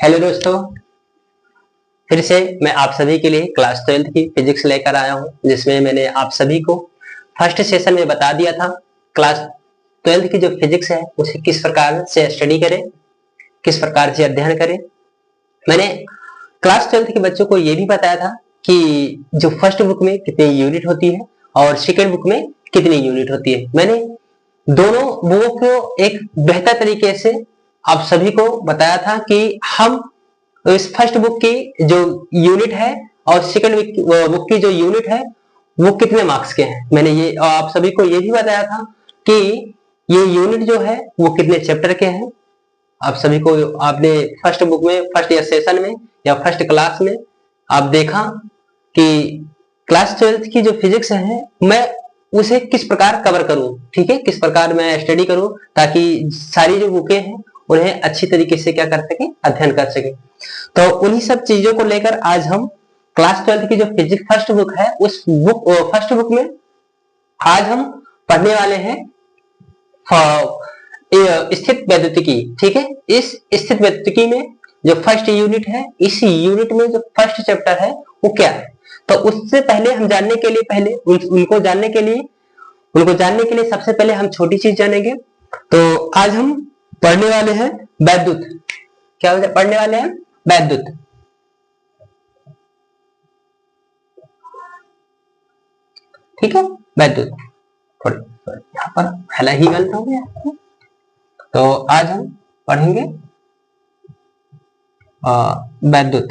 Hello दोस्तों, फिर से मैं आप सभी के लिए क्लास 12th की फिजिक्स लेकर आया हूं, जिसमें मैंने आप सभी को फर्स्ट सेशन में बता दिया था क्लास 12th की जो फिजिक्स है उसे किस प्रकार से स्टडी करें, किस प्रकार से अध्ययन करें। मैंने क्लास 12th के बच्चों को यह भी बताया था कि जो फर्स्ट बुक में कितनी यूनिट होती है और सेकेंड बुक में कितनी यूनिट होती है। मैंने दोनों बुकों को एक बेहतर तरीके से आप सभी को बताया था कि हम इस फर्स्ट बुक की जो यूनिट है और सेकंड बुक की जो यूनिट है वो कितने मार्क्स के हैं। मैंने ये आप सभी को ये भी बताया था कि ये यूनिट जो है वो कितने चैप्टर के हैं। आप सभी को आपने फर्स्ट बुक में फर्स्ट या सेशन में या फर्स्ट क्लास में आप देखा कि क्लास 12th की जो फिजिक्स है मैं उसे किस प्रकार कवर करूं, ठीक है, किस प्रकार मैं स्टडी करूं ताकि सारी जो बुकें हैं उन्हें अच्छी तरीके से क्या कर सके, अध्ययन कर सके। तो उन्हीं सब चीजों को लेकर आज हम क्लास 12th की जो फिजिक्स फर्स्ट बुक है उस बुक फर्स्ट बुक में आज हम पढ़ने वाले हैं स्थित वैद्युतिकी। ठीक है, इस स्थित वैद्युतिकी में जो फर्स्ट यूनिट है, इस यूनिट में जो फर्स्ट चैप्टर है वो क्या है। तो उससे पहले हम जानने के लिए उनको जानने के लिए सबसे पहले हम छोटी चीज जानेंगे। तो आज हम पढ़ने वाले हैं वैद्युत। क्या पढ़ने वाले हैं? वैद्युत। ठीक है, वैद्युत। यहाँ पर पहला ही गलत हो गया। तो आज हम पढ़ेंगे वैद्युत।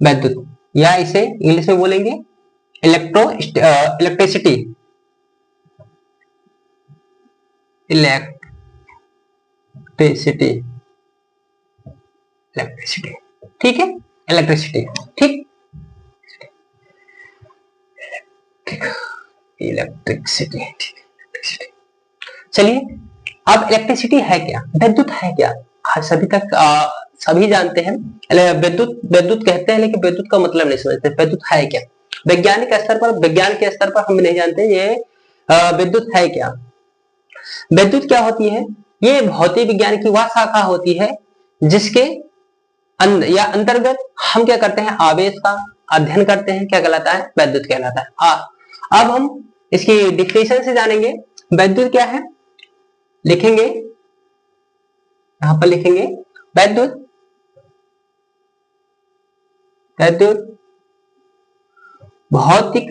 वैद्युत या इसे इंग्लिश में बोलेंगे इलेक्ट्रिसिटी। ठीक है, इलेक्ट्रिसिटी। ठीक, इलेक्ट्रिसिटी। चलिए, अब इलेक्ट्रिसिटी है क्या, विद्युत है क्या? सभी जानते हैं विद्युत कहते हैं, लेकिन विद्युत का मतलब नहीं समझते। विद्युत है क्या? विज्ञान के स्तर पर हम नहीं जानते ये विद्युत है क्या। विद्युत क्या होती है? ये भौतिक विज्ञान की वह शाखा होती है जिसके अंतर्गत हम क्या करते हैं, आवेश का अध्ययन करते हैं। क्या कहलाता है? वैद्युत कहलाता है। अब हम इसकी डिफिनेशन से जानेंगे वैद्युत क्या है। लिखेंगे, यहां पर लिखेंगे वैद्युत भौतिक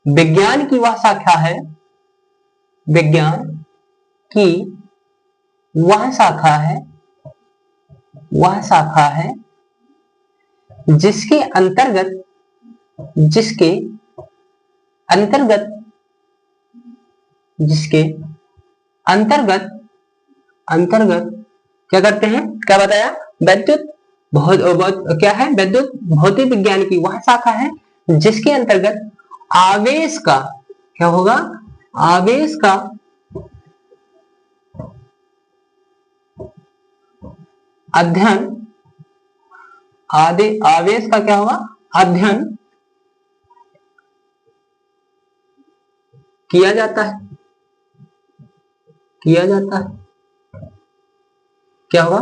विज्ञान की वह शाखा है, विज्ञान की वह शाखा है जिसके अंतर्गत क्या करते हैं, क्या बताया? वैद्युत क्या है? वैद्युत भौतिक विज्ञान की वह शाखा है जिसके अंतर्गत आवेश का क्या होगा, आवेश का अध्ययन, आवेश का क्या होगा, अध्ययन किया जाता है। क्या होगा?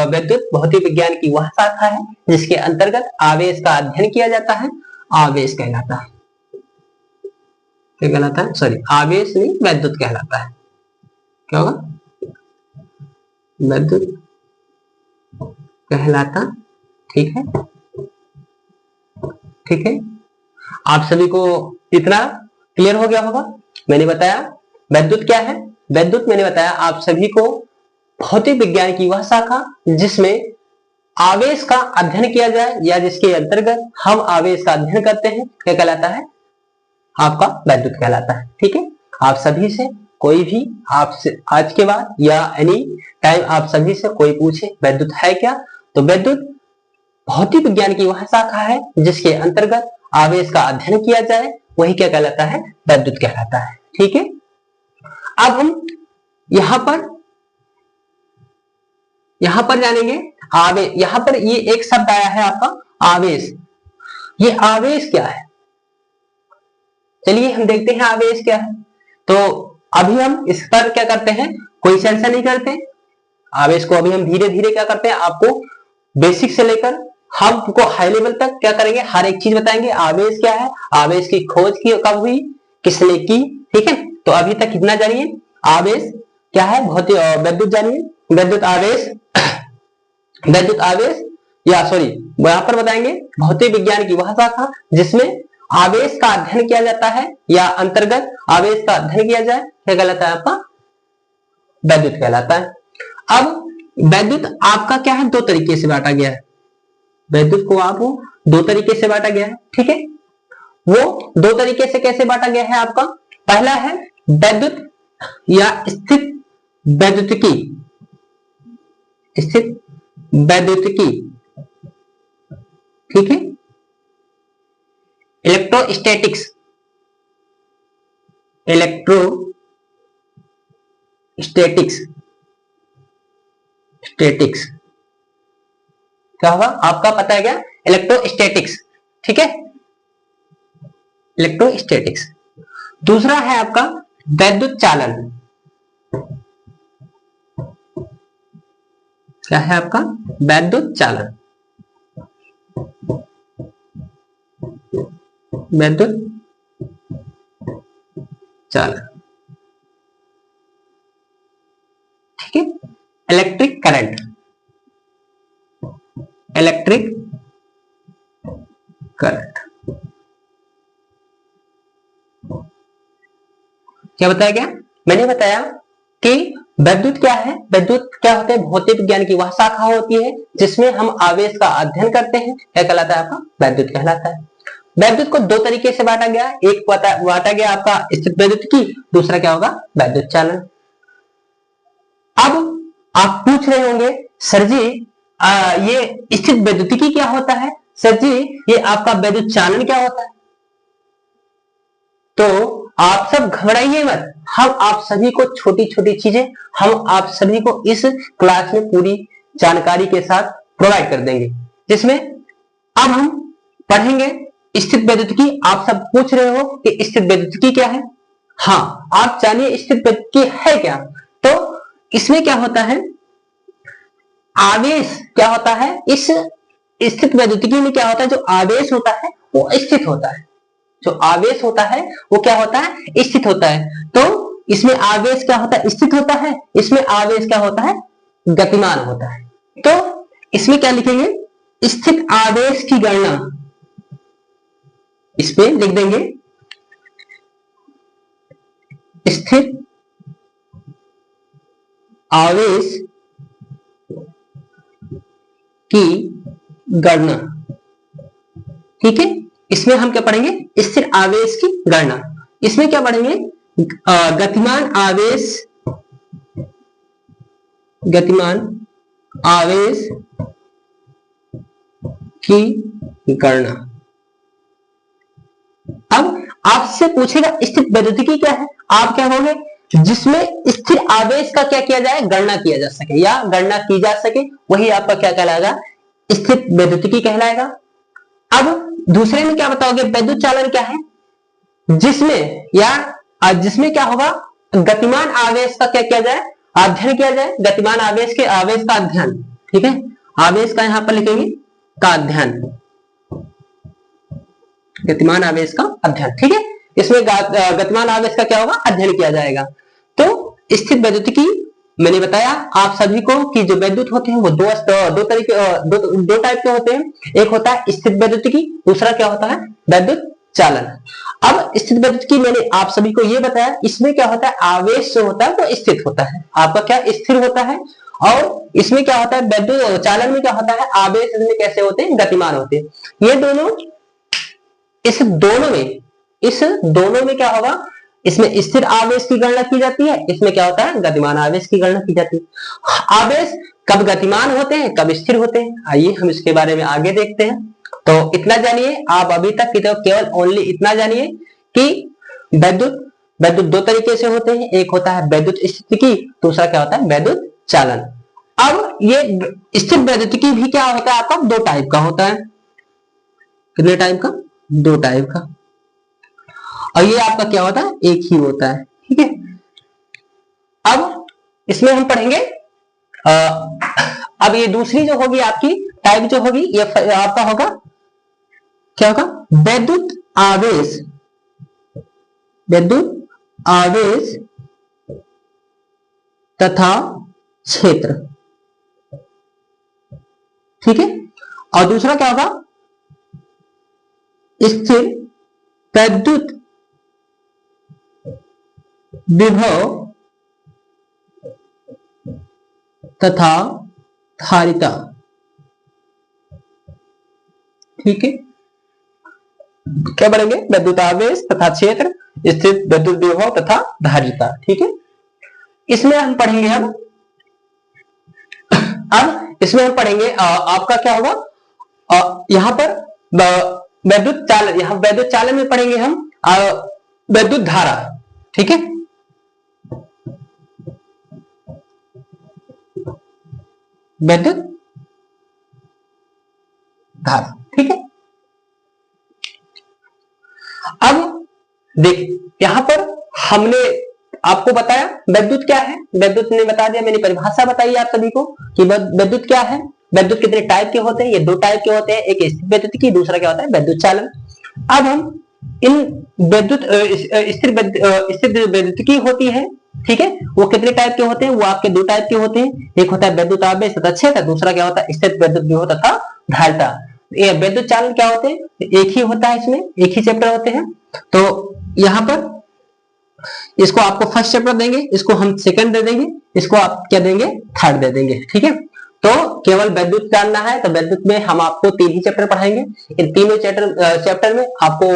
वैद्युत भौतिक विज्ञान की वह शाखा है जिसके अंतर्गत आवेश का अध्ययन किया जाता है। आवेश कहलाता है, क्या कहलाता है? सॉरी, आवेश नहीं, वैद्युत कहलाता है। क्या होगा? वैद्युत कहलाता। ठीक है, ठीक है, आप सभी को इतना क्लियर हो गया होगा। मैंने बताया वैद्युत क्या है। वैद्युत मैंने बताया आप सभी को भौतिक विज्ञान की वह शाखा जिसमें आवेश का अध्ययन किया जाए या जिसके अंतर्गत हम आवेश का अध्ययन करते हैं, क्या कहलाता है? आपका वैद्युत कहलाता है। ठीक है, आप सभी से कोई भी आपसे आज के बाद या एनी टाइम आप सभी से कोई पूछे वैद्युत है क्या, तो वैद्युत भौतिक विज्ञान की वह शाखा है जिसके अंतर्गत आवेश का अध्ययन किया जाए, वही क्या कहलाता है? वैद्युत कहलाता है। ठीक है, अब हम यहां पर जानेंगे आवेश। यहां पर ये एक शब्द आया है आपका आवेश। ये आवेश क्या है? चलिए हम देखते हैं आवेश क्या है। तो अभी हम इस पर क्या करते हैं, कोई सेंशन नहीं करते, आवेश को अभी हम धीरे धीरे क्या करते हैं, आपको बेसिक से लेकर हमको हाई लेवल तक क्या करेंगे, हर एक चीज बताएंगे। आवेश क्या है, आवेश की खोज की कब हुई, किसने की, ठीक है। तो अभी तक कितना जानिए, आवेश क्या है, भौतिक विद्युत जानिए, विद्युत आवेश विद्युत आवेश या सॉरी यहां पर बताएंगे भौतिक विज्ञान की वह शाखा जिसमें आवेश का अध्ययन किया जाता है या अंतर्गत आवेश का अध्ययन किया जाए, क्या कहलाता है आपका, वैद्युत कहलाता है। अब वैद्युत आपका क्या है, दो तरीके से बांटा गया है, वैद्युत को आप दो तरीके से बांटा गया है, ठीक है। वो दो तरीके से कैसे बांटा गया है आपका, पहला है वैद्युत या स्थित वैद्युतिकी, स्थित वैद्युतिकी, ठीक है। इलेक्ट्रोस्टैटिक्स, इलेक्ट्रोस्टैटिक्स, स्टैटिक्स क्या होगा आपका पता है क्या, इलेक्ट्रोस्टैटिक्स, ठीक है, इलेक्ट्रोस्टैटिक्स। दूसरा है आपका वैद्युत चालन, क्या है आपका, वैद्युत चालन, वैद्युत चालन, ठीक है। इलेक्ट्रिक करंट, इलेक्ट्रिक करंट, क्या बताया गया, मैंने बताया कि विद्युत क्या है, विद्युत क्या होता है, भौतिक विज्ञान की वह शाखा होती है जिसमें हम आवेश का अध्ययन करते हैं, क्या कहलाता है आपका, वैद्युत कहलाता है। वैद्युत को दो तरीके से बांटा गया, एक बांटा गया आपका स्थित वैद्युतिकी, दूसरा क्या होगा, वैद्युत चालन। अब आप पूछ रहे होंगे सर जी ये स्थित वैद्युतिकी क्या होता है, सर जी ये आपका वैद्युत चालन क्या होता है। तो आप सब घबराइए मत, हम आप सभी को छोटी छोटी चीजें हम आप सभी को इस क्लास में पूरी जानकारी के साथ प्रोवाइड कर देंगे, जिसमें अब हम पढ़ेंगे स्थित वैद्युतिकी। आप सब पूछ रहे हो कि स्थित वैद्युतिकी क्या है, हाँ आप जानिए स्थित वैद्युतिकी है क्या। तो इसमें क्या होता है, आवेश क्या होता है, इस स्थित वैद्युतिकी में क्या होता है, जो आवेश होता है वो स्थित होता है, जो आवेश होता है वो क्या होता है, स्थित होता है। तो इसमें आवेश क्या होता है, स्थित होता है, इसमें आवेश क्या होता है, गतिमान होता है। तो इसमें क्या लिखेंगे, स्थित आवेश की गणना, इसमें लिख देंगे स्थिर आवेश की गणना, ठीक है। इसमें हम क्या पढ़ेंगे, स्थिर आवेश की गणना। इसमें क्या पढ़ेंगे, गतिमान आवेश, गतिमान आवेश की गणना। अब आपसे पूछेगा स्थित वैद्युतिकी क्या है, आप क्या कहोगे, जिसमें स्थिर आवेश का क्या किया जाए, गणना किया जा सके या गणना की जा सके, वही आपका क्या कहलाएगा, स्थित वैद्युतिकी कहलाएगा। अब दूसरे में क्या बताओगे, वैद्युत चालन क्या है, जिसमें या जिसमें क्या होगा, गतिमान आवेश का क्या किया जाए, अध्ययन किया जाए, गतिमान आवेश के आवेश का अध्ययन, ठीक है, आवेश का यहां पर लिखेंगे का अध्ययन, गतिमान आवेश का अध्ययन, ठीक है। इसमें गतिमान आवेश का क्या होगा, अध्ययन किया जाएगा। तो स्थित वैद्युतिकी मैंने बताया आप सभी को कि जो वैद्युत होते हैं वो दो टाइप के होते हैं, एक होता है स्थित वैद्युतिकी, दूसरा क्या होता है, वैद्युत चालन। अब स्थित वैद्युतिकी मैंने आप सभी को ये बताया, इसमें क्या होता है, आवेश जो होता है वो स्थित होता है, आपका क्या स्थिर होता है, और इसमें क्या होता है, वैद्युत चालन में क्या होता है, आवेश इसमें कैसे होते हैं, गतिमान होते हैं। ये दोनों, इस दोनों में क्या होगा, इसमें स्थिर आवेश की गणना की जाती है, इसमें क्या होता है, गतिमान आवेश की गणना की जाती है। आवेश कब गतिमान होते हैं, कब स्थिर होते हैं, आइए हम इसके बारे में आगे देखते हैं। तो इतना जानिए आप अभी तक केवल ओनली इतना जानिए कि वैद्युत दो तरीके से होते हैं, एक होता है वैद्युत स्थितिकी, दूसरा क्या होता है, वैद्युत चालन। अब ये स्थिर वैद्युतिकी भी क्या होता है, आपका दो टाइप का होता है, कितने टाइप का, दो टाइप का। और ये आपका क्या होता है, एक ही होता है। ठीक है, अब इसमें हम पढ़ेंगे अब ये दूसरी जो होगी आपकी टाइप जो होगी, ये आपका होगा क्या होगा, वैद्युत आवेश, वैद्युत आवेश तथा क्षेत्र। ठीक है, और दूसरा क्या होगा, स्थिर वैद्युत विभव तथा धारिता। ठीक है, क्या पढ़ेंगे, वैद्युत आवेश तथा क्षेत्र, स्थिर वैद्युत विभव तथा धारिता। ठीक है, इसमें हम पढ़ेंगे अब इसमें हम पढ़ेंगे आपका क्या होगा, यहां पर वैद्युत चालन, यहां वैद्युत चालन में पढ़ेंगे हम वैद्युत धारा। ठीक है, वैद्युत धारा। ठीक है, अब देख यहां पर हमने आपको बताया वैद्युत क्या है, वैद्युत ने बता दिया, मैंने परिभाषा बताई आप सभी को कि वैद्युत क्या है, वैद्युत कितने टाइप के होते हैं, ये दो टाइप के होते हैं, एक स्थिर वैद्युत की, दूसरा क्या होता है वैद्युत चालन। अब हम इन वैद्युत स्थिर वैद्युत की होती है, ठीक है, वो कितने टाइप के होते हैं, वो आपके दो टाइप के होते हैं, एक होता है वैद्युत आवेश तथा क्षेत्र, दूसरा क्या होता है स्थिर वैद्युत विभव तथा धारिता। ये वैद्युत चालन क्या होते हैं, एक ही होता है, इसमें एक ही चैप्टर होते हैं। तो यहां पर इसको आपको फर्स्ट चैप्टर देंगे, इसको हम सेकंड दे देंगे, इसको आप क्या देंगे, थर्ड दे देंगे। ठीक है, तो केवल वैद्युत जानना है तो वैद्युत में हम आपको 3 ही चैप्टर पढ़ाएंगे। इन तीनों चैप्टर में आपको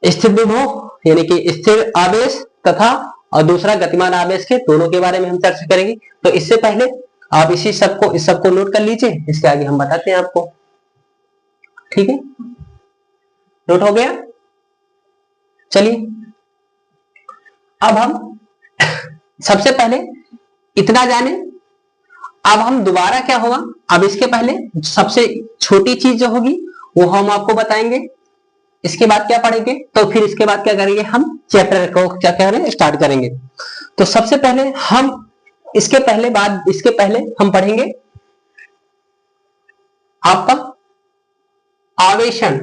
स्थिर विभव यानी कि स्थिर आवेश तथा और दूसरा गतिमान आवेश के दोनों के बारे में हम चर्चा करेंगे। तो इससे पहले आप इस सबको नोट कर लीजिए, इसके आगे हम बताते हैं आपको। ठीक है, नोट हो गया, चलिए अब हम सबसे पहले इतना जाने, अब हम दोबारा क्या होगा, अब इसके पहले सबसे छोटी चीज जो होगी वो हम आपको बताएंगे, इसके बाद क्या पढ़ेंगे, तो फिर इसके बाद क्या करेंगे, हम चैप्टर को क्या करेंगे, स्टार्ट करेंगे। तो सबसे पहले हम इसके पहले हम पढ़ेंगे आपका आवेशन,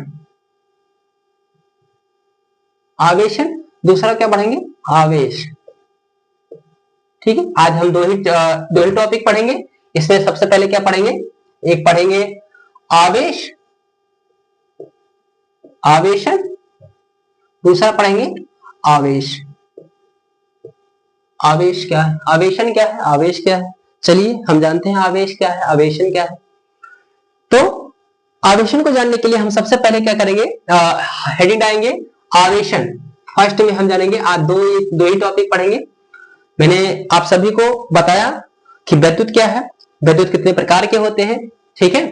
आवेशन, दूसरा क्या पढ़ेंगे, आवेश। ठीक है, आज हम दो ही टॉपिक पढ़ेंगे। इसमें सबसे पहले क्या पढ़ेंगे, एक पढ़ेंगे आवेश, आवेशन, दूसरा पढ़ेंगे आवेश। आवेश क्या है, आवेशन क्या है, आवेश क्या है, चलिए हम जानते हैं आवेश क्या है, आवेशन क्या है। तो आवेशन को जानने के लिए हम सबसे पहले क्या करेंगे, हेडिंग आएंगे आवेशन। फर्स्ट में हम जानेंगे, आज दो ही टॉपिक पढ़ेंगे। मैंने आप सभी को बताया कि विद्युत क्या है, विद्युत कितने प्रकार के होते हैं। ठीक है,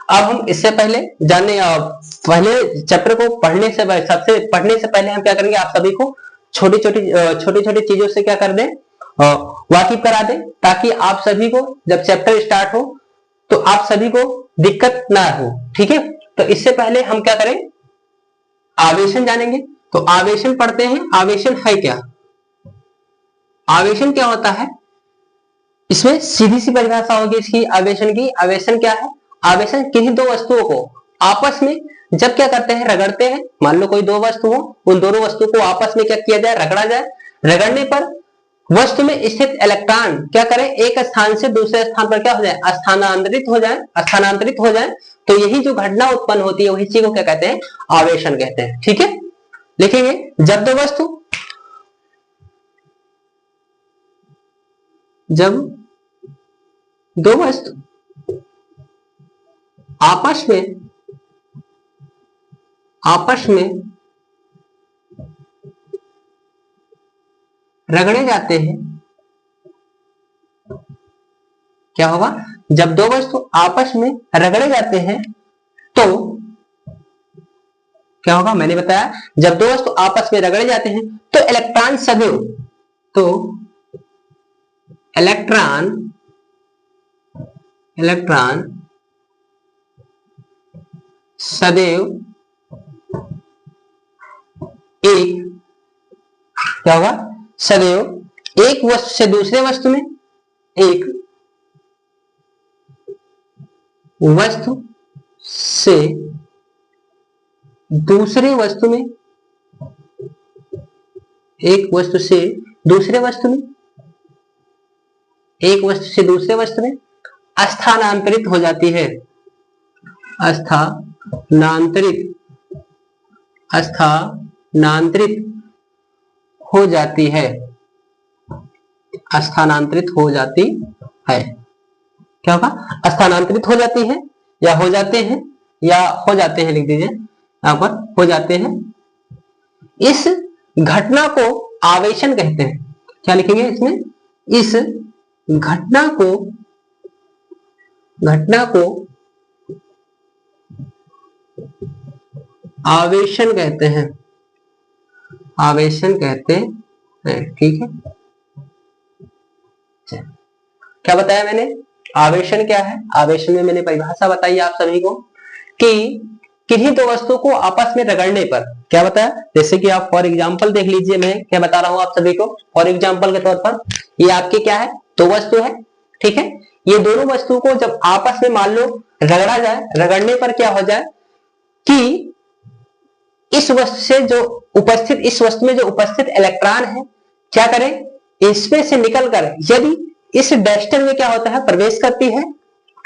अब हम इससे पहले पहले चैप्टर को पढ़ने से पहले हम क्या करेंगे, आप सभी को छोटी छोटी चीजों से क्या कर दें, वाकिफ करा दें, ताकि आप सभी को जब चैप्टर स्टार्ट हो तो आप सभी को दिक्कत ना हो। ठीक है, तो इससे पहले हम क्या करें, आवेशन जानेंगे। तो आवेशन पढ़ते हैं, आवेशन है क्या, आवेशन क्या होता है, इसमें सीधी सी परिभाषा होगी इसकी आवेशन की। आवेशन क्या है, आवेशन किसी दो वस्तुओं को आपस में जब क्या करते हैं, रगड़ते हैं। मान लो कोई दो वस्तु हो, उन दोनों वस्तु को आपस में क्या किया जाए, रगड़ा जाए। रगड़ने पर वस्तु में स्थित इलेक्ट्रॉन क्या करें, एक स्थान से दूसरे स्थान पर क्या हो जाए, स्थानांतरित हो जाए। तो यही जो घटना उत्पन्न होती है वही चीज को क्या कहते हैं, आवेशन कहते हैं। ठीक है, लिखेंगे, जब दो वस्तु आपस में रगड़े जाते हैं, क्या होगा, जब दो वस्तु आपस में रगड़े जाते हैं तो क्या होगा, मैंने बताया जब दो वस्तु आपस में रगड़े जाते हैं तो इलेक्ट्रॉन सदैव एक क्या होगा, सदैव एक वस्तु से दूसरे वस्तु में, एक वस्तु से दूसरे वस्तु में, एक वस्तु से दूसरे वस्तु में, एक वस्तु से दूसरे वस्तु में स्थानांतरित हो जाती है, स्थानांतरित स्थानांतरित हो जाती है, स्थानांतरित हो जाती है। क्या होगा, स्थानांतरित हो जाती है या हो जाते हैं, या हो जाते हैं लिख दीजिए यहां पर, हो जाते हैं। इस घटना को आवेशन कहते हैं। क्या लिखेंगे इसमें, इस घटना को आवेशन कहते हैं, आवेशन कहते हैं। ठीक है, क्या बताया मैंने, आवेशन क्या है। आवेशन में मैंने परिभाषा बताई आप सभी को कि किन्हीं दो वस्तुओं को आपस में रगड़ने पर, क्या बताया, जैसे कि आप फॉर एग्जांपल देख लीजिए, मैं क्या बता रहा हूं आप सभी को फॉर एग्जांपल के तौर पर, ये आपके क्या है, दो वस्तु है। ठीक है, ये दोनों वस्तुओं को जब आपस में मान लो रगड़ा जाए, रगड़ने पर क्या हो जाए कि इस वस्तु से जो उपस्थित, इस वस्तु में जो उपस्थित इलेक्ट्रॉन है क्या करें, इसमें से निकलकर यदि इस डस्टर में क्या होता है, प्रवेश करती है।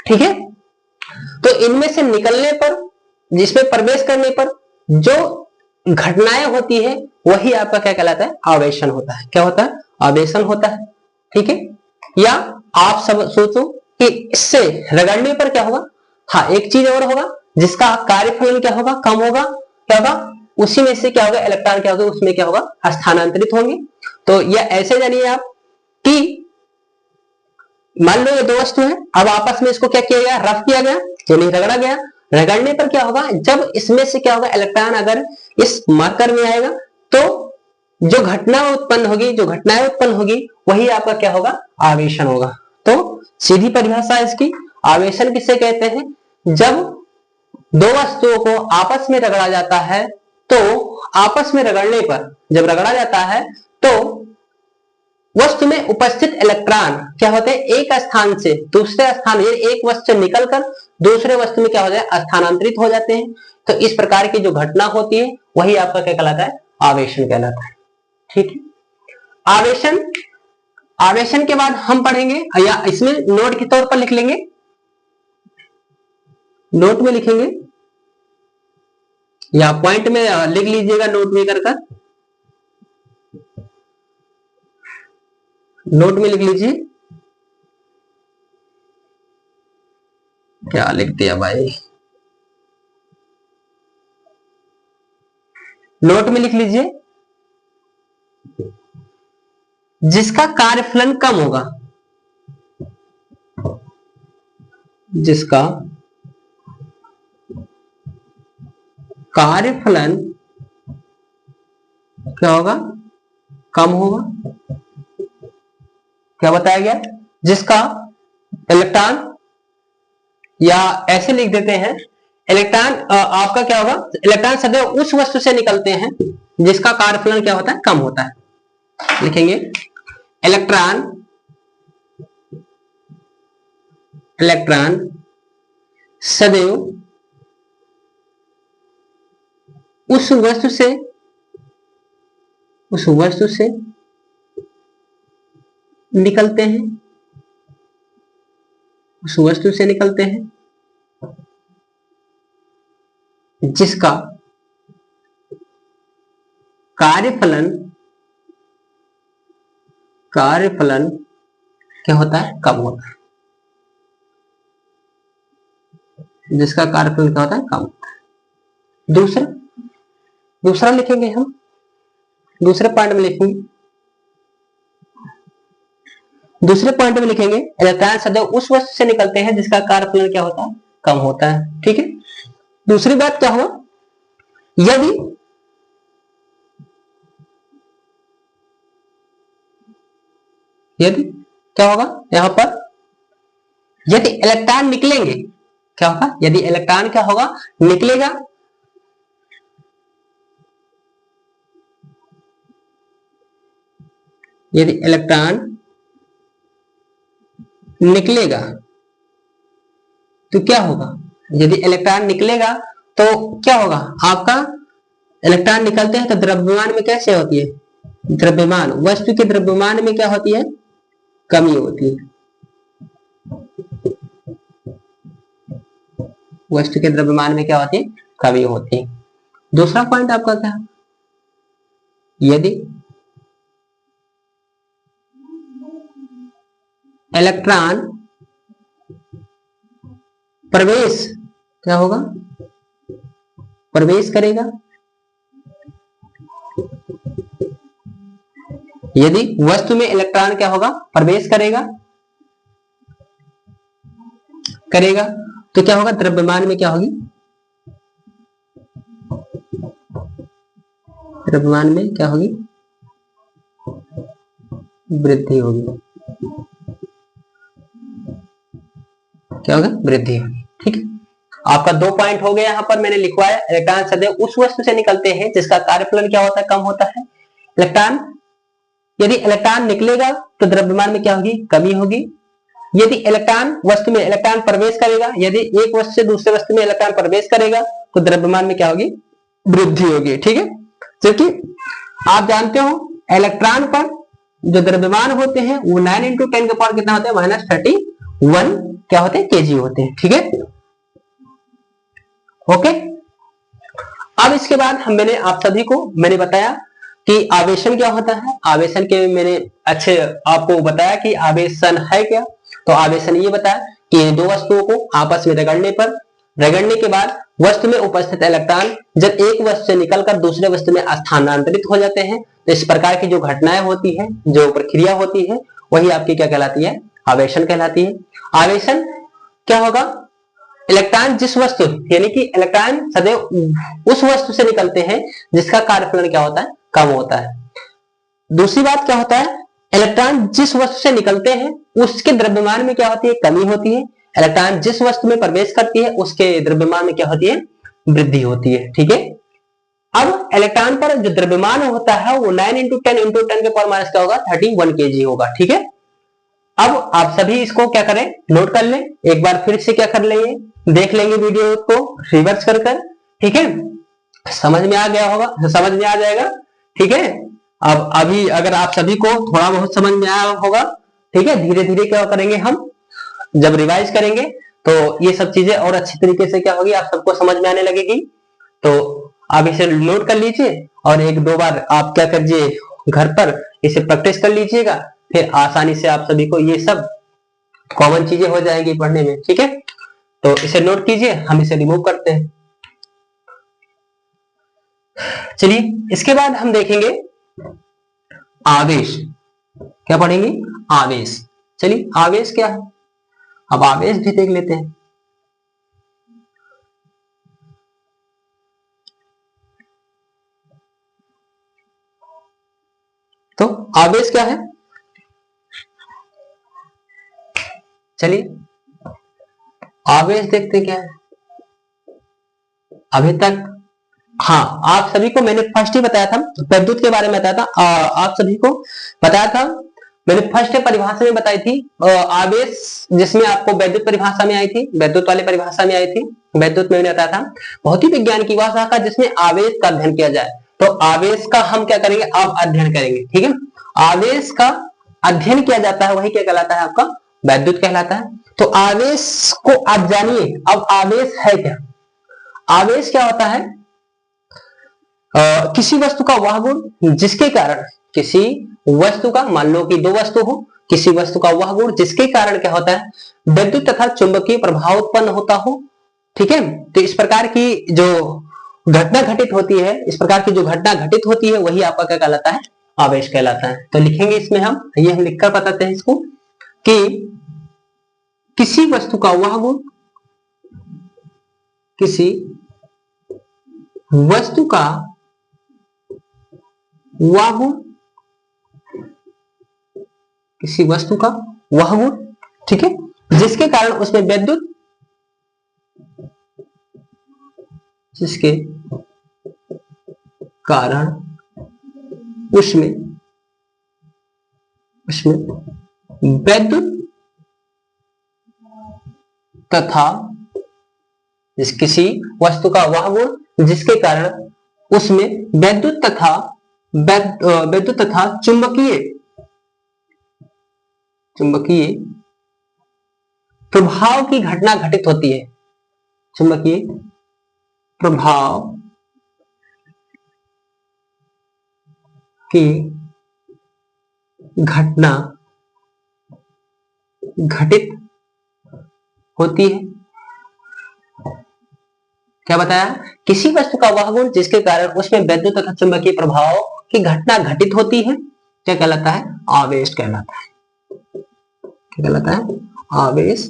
ठीक है, तो इनमें से निकलने पर, जिसमें प्रवेश करने पर जो घटनाएं होती है वही आपका क्या कहलाता है, आवेशन होता है। क्या होता है, आवेशन होता है। ठीक है, या आप सब सोचो कि इससे रगड़ने पर क्या होगा, हाँ एक चीज और होगा जिसका कार्यफलन क्या होगा, कम होगा। क्या होगा, उसी में से क्या होगा, इलेक्ट्रॉन क्या होगा, उसमें क्या होगा, स्थानांतरित होंगे। तो यह ऐसे जानिए आप कि मान लो ये दो वस्तु है, अब आपस में इसको क्या किया गया, रफ किया गया, यानी रगड़ा गया। रगड़ने पर क्या होगा, जब इसमें से क्या होगा, इलेक्ट्रॉन अगर इस मार्कर में आएगा तो जो घटना उत्पन्न होगी, जो घटनाएं उत्पन्न होगी वही आपका क्या होगा, आवेशन होगा। तो सीधी परिभाषा इसकी, आवेशन किसे कहते हैं, जब दो वस्तुओं को आपस में रगड़ा जाता है, तो आपस में रगड़ने पर, जब रगड़ा जाता है तो वस्तु में उपस्थित इलेक्ट्रॉन क्या होते हैं, एक स्थान से दूसरे स्थान, एक वस्तु से निकलकर दूसरे वस्तु में क्या हो जाए, स्थानांतरित हो जाते हैं। तो इस प्रकार की जो घटना होती है वही आपका क्या कहलाता है, आवेशन कहलाता है। ठीक है, आवेशन, आवेशन के बाद हम पढ़ेंगे, या इसमें नोट के तौर पर लिख लेंगे, नोट में लिखेंगे या पॉइंट में लिख लीजिएगा, नोट में कर, नोट में लिख लीजिए। क्या लिख दिया भाई, नोट में लिख लीजिए, जिसका कार्यफलन कम होगा, जिसका कार्यफलन क्या होगा, कम होगा। क्या बताया गया, जिसका इलेक्ट्रॉन, या ऐसे लिख देते हैं, इलेक्ट्रॉन आपका क्या होगा, इलेक्ट्रॉन सदैव उस वस्तु से निकलते हैं जिसका कार्यफलन क्या होता है, कम होता है। लिखेंगे इलेक्ट्रॉन, इलेक्ट्रॉन सदैव उस वस्तु से निकलते हैं, उस वस्तु से निकलते हैं जिसका कार्यफलन क्या होता है, कम होता है, जिसका कार्यफलन क्या होता है, कम होता है। दूसरा लिखेंगे हम, दूसरे पॉइंट में लिखेंगे, दूसरे पॉइंट में लिखेंगे इलेक्ट्रॉन सदैव उस वस्तु से निकलते हैं जिसका कार्यफलन क्या होता है, कम होता है। ठीक है, दूसरी बात क्या हुआ, यदि क्या होगा यहां पर, यदि इलेक्ट्रॉन निकलेंगे, क्या होगा, यदि इलेक्ट्रॉन क्या होगा, निकलेगा, यदि इलेक्ट्रॉन निकलेगा तो क्या होगा, यदि इलेक्ट्रॉन निकलेगा तो क्या होगा, आपका इलेक्ट्रॉन निकलते हैं तो द्रव्यमान में कैसे होती है, द्रव्यमान वस्तु के द्रव्यमान में क्या होती है, कमी होती है, वस्तु के द्रव्यमान में क्या होती है, कमी होती है। दूसरा पॉइंट आपका क्या, यदि इलेक्ट्रॉन प्रवेश क्या होगा, प्रवेश करेगा, यदि वस्तु में इलेक्ट्रॉन क्या होगा, प्रवेश करेगा करेगा तो क्या होगा, द्रव्यमान में क्या होगी, द्रव्यमान में क्या होगी, वृद्धि होगी, क्या होगा, वृद्धि होगी। ठीक है, आपका 2 पॉइंट हो गया, यहाँ पर मैंने लिखवाया इलेक्ट्रॉन सदैव उस वस्तु से निकलते हैं जिसका कार्यफलन क्या होता है, कम होता है। इलेक्ट्रॉन, यदि इलेक्ट्रॉन निकलेगा तो द्रव्यमान में क्या होगी, कमी होगी। यदि इलेक्ट्रॉन वस्तु में इलेक्ट्रॉन प्रवेश करेगा, यदि एक वस्तु से दूसरे वस्तु में इलेक्ट्रॉन प्रवेश करेगा तो द्रव्यमान में क्या होगी, वृद्धि होगी। ठीक है, क्योंकि आप जानते हो इलेक्ट्रॉन पर जो द्रव्यमान होते हैं वो 9 × 10 के पावर कितना होता है, -31 क्या होते हैं, केजी होते हैं। ठीक है, ओके। अब इसके बाद मैंने आप सभी को मैंने बताया कि आवेशन क्या होता है, आवेशन के मैंने अच्छे आपको बताया कि आवेशन है क्या। तो आवेशन ये बताया कि दो वस्तुओं को आपस में रगड़ने के बाद वस्तु में उपस्थित इलेक्ट्रॉन जब एक वस्तु से निकलकर दूसरे वस्तु में स्थानांतरित हो जाते हैं, तो इस प्रकार की जो घटनाएं होती है, जो प्रक्रिया होती है, वही आपकी क्या कहलाती है, आवेशन कहलाती है। आवेशन क्या होगा, इलेक्ट्रॉन जिस वस्तु, यानी कि इलेक्ट्रॉन सदैव उस वस्तु से निकलते हैं जिसका कार्यफलन क्या होता है, कम होता है। दूसरी बात क्या होता है, इलेक्ट्रॉन जिस वस्तु से निकलते हैं उसके द्रव्यमान में क्या होती है, कमी होती है। इलेक्ट्रॉन जिस वस्तु में प्रवेश करती है उसके द्रव्यमान में क्या होती है, वृद्धि होती है। ठीक है, अब इलेक्ट्रॉन पर जो द्रव्यमान होता है वो 9 × 10 × 10 के पावर माइनस क्या होगा, 31 kg होगा। ठीक है, अब आप सभी इसको क्या करें, नोट कर लें, एक बार फिर से क्या कर लेंगे, देख लेंगे वीडियो को रिवर्स कर कर। ठीक है, समझ में आ गया होगा, समझ में आ जाएगा। ठीक है, अब अभी अगर आप सभी को थोड़ा बहुत समझ में आया होगा, ठीक है, धीरे धीरे क्या करेंगे, हम जब रिवाइज करेंगे तो ये सब चीजें और अच्छी तरीके से क्या होगी, आप सबको समझ में आने लगेगी। तो आप इसे नोट कर लीजिए और 1-2 बार आप क्या करिए, घर पर इसे प्रैक्टिस कर लीजिएगा, फिर आसानी से आप सभी को ये सब कॉमन चीजें हो जाएंगी पढ़ने में। ठीक है, तो इसे नोट कीजिए, हम इसे रिमूव करते हैं। चलिए, इसके बाद हम देखेंगे आवेश, क्या पढ़ेंगे, आवेश। चलिए, आवेश क्या है, अब आवेश भी देख लेते हैं। तो आवेश क्या है, चलिए आवेश देखते क्या है। अभी तक हाँ, आप सभी को मैंने फर्स्ट ही बताया था, विद्युत के बारे में बताया था, आप सभी को बताया था मैंने फर्स्ट परिभाषा में बताई थी आवेश, जिसमें आपको वैद्युत परिभाषा में आई थी, वैद्युत वाली परिभाषा में आई थी, वैद्युत में मैंने बताया था भौतिक विज्ञान की वह शाखा जिसमें आवेश का अध्ययन किया जाए। तो आवेश का हम क्या करेंगे, अब अध्ययन करेंगे। ठीक है, आवेश का अध्ययन किया जाता है, वही क्या कहलाता है, आपका वैद्युत कहलाता है। तो आवेश को आप जानिए, अब आवेश है क्या, आवेश क्या होता है, किसी वस्तु का वह गुण जिसके कारण, किसी वस्तु का, मान लो कि दो वस्तु हो, किसी वस्तु का वह गुण जिसके कारण क्या होता है, विद्युत तथा चुंबकीय प्रभाव उत्पन्न होता हो। ठीक है, तो इस प्रकार की जो घटना घटित होती है, इस प्रकार की जो घटना घटित होती है, वही आपका क्या कहलाता है, आवेश कहलाता है। तो लिखेंगे इसमें हम, ये हम लिखकर बताते हैं इसको कि किसी वस्तु का वह गुण, किसी वस्तु का वह गुण, किसी वस्तु का वह गुण, ठीक है, जिसके कारण उसमें विद्युत, जिसके कारण उसमें उसमें वैद्युत तथा किसी वस्तु का वह गुण जिसके कारण उसमें वैद्युत तथा चुंबकीय प्रभाव की घटना घटित होती है। चुंबकीय प्रभाव की घटना घटित होती है। क्या बताया? किसी वस्तु का वह गुण जिसके कारण उसमें वैद्युत तथा चुंबकीय प्रभाव की घटना घटित होती है, क्या कहलाता है? आवेश कहलाता है। क्या कहलाता है? आवेश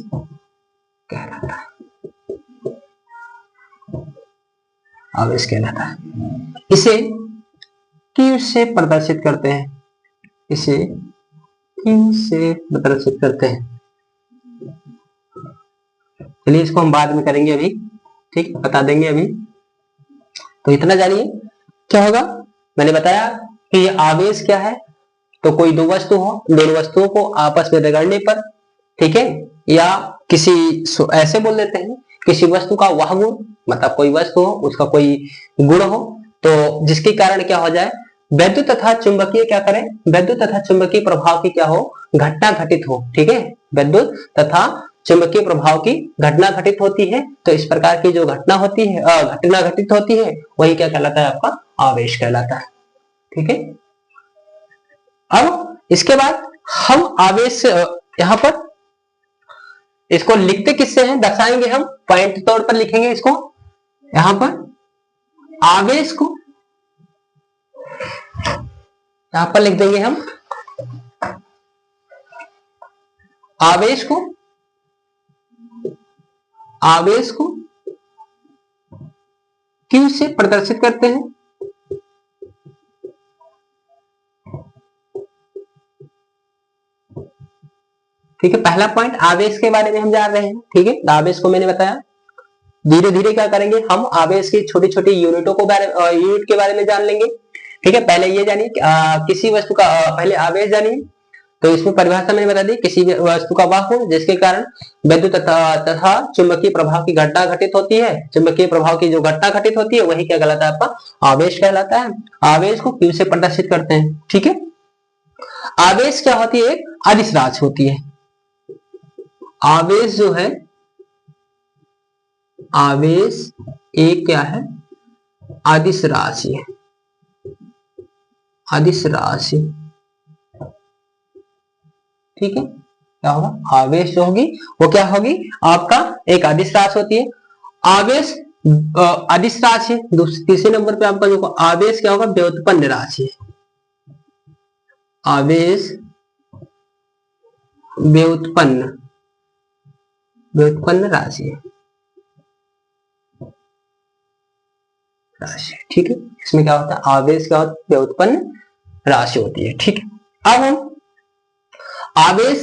कहलाता है। आवेश कहलाता है। इसे Q से प्रदर्शित करते हैं। इसे Q से प्रदर्शित करते हैं। चलिए इसको हम बाद में करेंगे, अभी ठीक बता देंगे अभी। तो इतना जानिए क्या होगा। मैंने बताया कि ये आवेश क्या है, तो कोई दो वस्तु हो, दोनों वस्तुओं को आपस में रगड़ने पर, ठीक है, या किसी ऐसे बोल देते हैं किसी वस्तु का वह गुण, मतलब कोई वस्तु हो उसका कोई गुण हो, तो जिसके कारण क्या हो जाए, वैद्युत तथा चुंबकीय क्या करें, वैद्युत तथा चुंबकीय प्रभाव की क्या हो, घटना घटित हो। ठीक है, वैद्युत तथा चुंबकीय प्रभाव की घटना घटित होती है। तो इस प्रकार की जो घटना होती है, घटना घटित होती है, वही क्या कहलाता है? आपका आवेश कहलाता है। ठीक है, अब इसके बाद हम आवेश यहां पर इसको लिखते किससे हैं, दर्शाएंगे हम, पॉइंट तौर पर लिखेंगे इसको। यहां पर आवेश को यहां पर लिख देंगे हम, आवेश को Q से प्रदर्शित करते हैं। ठीक है, पहला पॉइंट आवेश के बारे में हम जान रहे हैं। ठीक है, आवेश को मैंने बताया, धीरे धीरे क्या करेंगे हम, आवेश की छोटी छोटी यूनिटों को यूनिट के बारे में जान लेंगे। ठीक है, पहले ये जानिए किसी वस्तु का पहले आवेश जानिए। तो इसमें परिभाषा मैंने बता दी, किसी वस्तु का वह गुण जिसके कारण वैद्युत तथा चुंबकीय प्रभाव की घटना घटित होती है। चुंबकीय प्रभाव की जो घटना घटित होती है वही क्या कहलाता है? आपका आवेश कहलाता है। आवेश को Q से प्रदर्शित करते हैं। ठीक है, आवेश क्या होती है? एक अदिश राशि होती है। आवेश जो है, आवेश एक क्या है? अदिश राशि है। अदिश राशि, ठीक है, क्या होगा? आवेश जो होगी वो क्या होगी? आपका एक अदिश राशि होती है। आवेश अदिश राशि। तीसरे नंबर पे आपका जो आवेश क्या होगा? व्युत्पन्न राशि है। आवेश व्युत्पन्न राशि है। ठीक है, इसमें क्या होता है? आवेश क्या होता है? व्युत्पन्न राशि होती है। ठीक है, अब हम आवेश